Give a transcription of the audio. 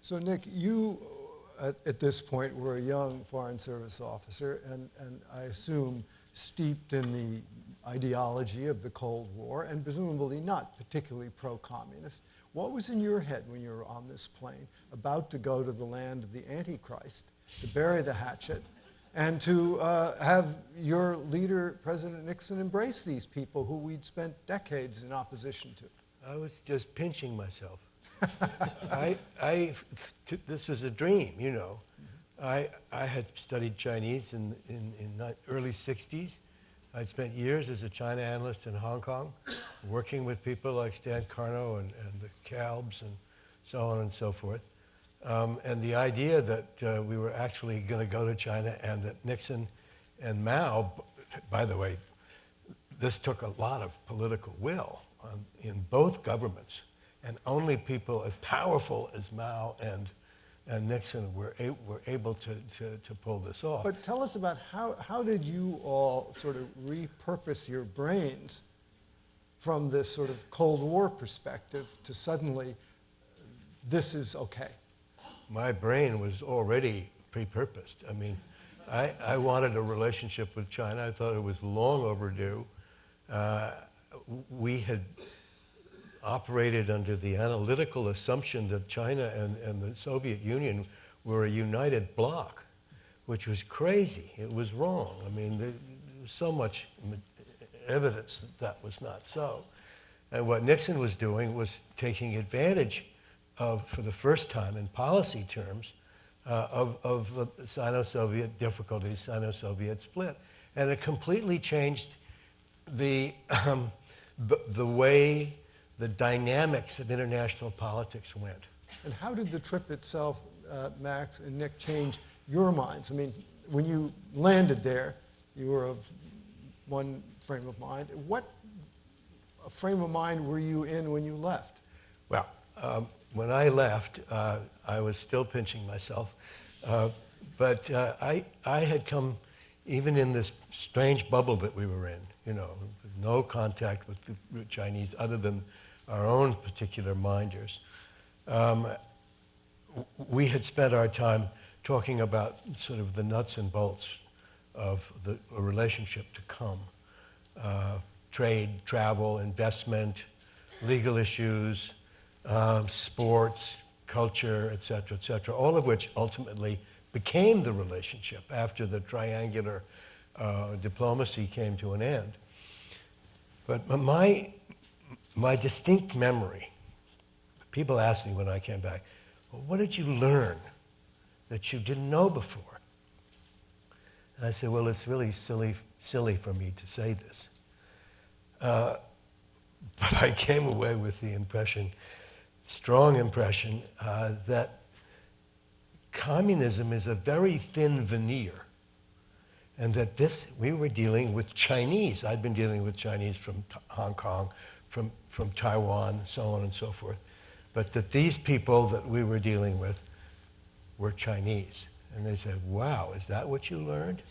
So Nick, you at this point were a young Foreign Service officer, and I assume steeped in the ideology of the Cold War, and presumably not particularly pro-communist. What was in your head when you were on this plane, about to go to the land of the Antichrist, to bury the hatchet, and to have your leader, President Nixon, embrace these people who we'd spent decades in opposition to? I was just pinching myself. This was a dream, you know. I had studied Chinese in the early 60s. I'd spent years as a China analyst in Hong Kong, working with people like Stan Carno and the Kalbs and so on and so forth. And the idea that we were actually going to go to China, and that Nixon and Mao, by the way, this took a lot of political will in both governments, and only people as powerful as Mao and Nixon were able to pull this off. But tell us about how did you all sort of repurpose your brains from this sort of Cold War perspective to suddenly, this is okay? My brain was already pre-purposed. I mean, I wanted a relationship with China. I thought it was long overdue. We had operated under the analytical assumption that China and the Soviet Union were a united bloc, which was crazy. It was wrong. I mean, there was so much evidence that that was not so. And what Nixon was doing was taking advantage of, for the first time in policy terms, of the Sino-Soviet difficulties, Sino-Soviet split. And it completely changed the way the dynamics of international politics went. And how did the trip itself, Max and Nick, change your minds? I mean, when you landed there, you were of one frame of mind. What frame of mind were you in when you left? Well, when I left, I was still pinching myself. But I had come, even in this strange bubble that we were in, you know, no contact with the Chinese other than our own particular minders. We had spent our time talking about sort of the nuts and bolts of a relationship to come. Trade, travel, investment, legal issues, sports, culture, et cetera, all of which ultimately became the relationship after the triangular diplomacy came to an end. But my distinct memory, people ask me when I came back, well, what did you learn that you didn't know before? And I said, well, it's really silly for me to say this. But I came away with the impression, strong impression, that communism is a very thin veneer, and that we were dealing with Chinese. I'd been dealing with Chinese from Hong Kong, from Taiwan, so on and so forth, but that these people that we were dealing with were Chinese. And they said, wow, is that what you learned?